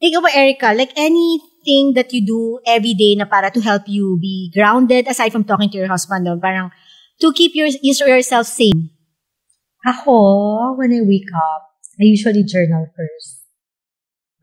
Ikaw ba, Erica, like anything that you do every day na para to help you be grounded aside from talking to your husband, no? Parang to keep yourself sane? Ako, when I wake up, I usually journal first.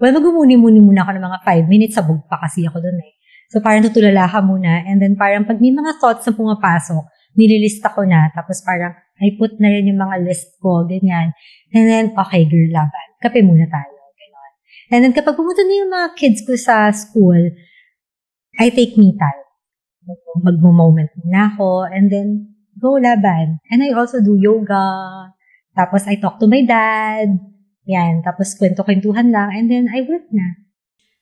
Well, magmumuni-muni muna ako ng mga 5 minutes. Sabog pa kasi ako dun eh. So, parang tutulala ka muna. And then, parang pag may mga thoughts na pumapasok, nililista ko na. Tapos, parang, I put na rin yung mga list ko, ganyan. And then, okay, girl, laban. Kape muna tayo. Ganon. And then, kapag pumunta na yung mga kids ko sa school, I take me time. Magmo-moment muna ako. And then, go laban. And I also do yoga. Tapos, I talk to my dad. Yan. Tapos, kwento-kwentuhan lang. And then, I work na.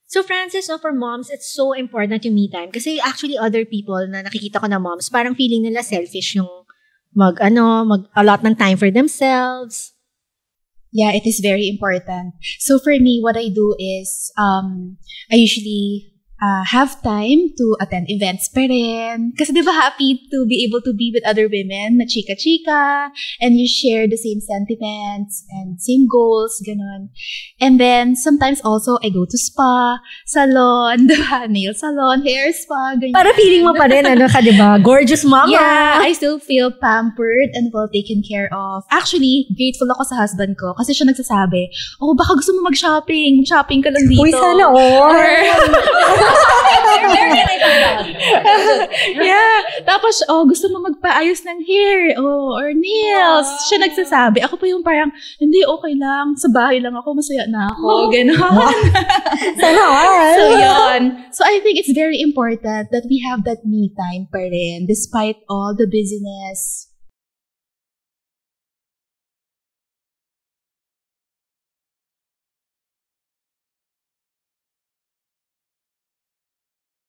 So, Frances, for moms, it's so important yung me time. Kasi actually, other people na nakikita ko na moms, parang feeling nila selfish yung allot ng time for themselves. Yeah, it is very important. So for me, what I do is, I usually have time to attend events pa rin. Kasi di ba happy to be able to be with other women na chika-chika, and you share the same sentiments and same goals, ganun. And then, sometimes also, I go to spa, salon, diba? Nail salon, hair spa, ganyan. Para feeling mo pa rin, di ba? Gorgeous mama! Yeah, I still feel pampered and well taken care of. Actually, grateful ako sa husband ko kasi siya nagsasabi, baka gusto mo mag-shopping. Mag-shopping ka lang dito. Uy, sana all! Yeah. Tapos, gusto mo magpaayos ng hair or nails. Siya nagsasabi. Ako pa yung parang, hindi, okay lang. Sa bahay lang ako, masaya na ako. Ganon. So, yun. So, I think it's very important that we have that me time pa rin despite all the busyness.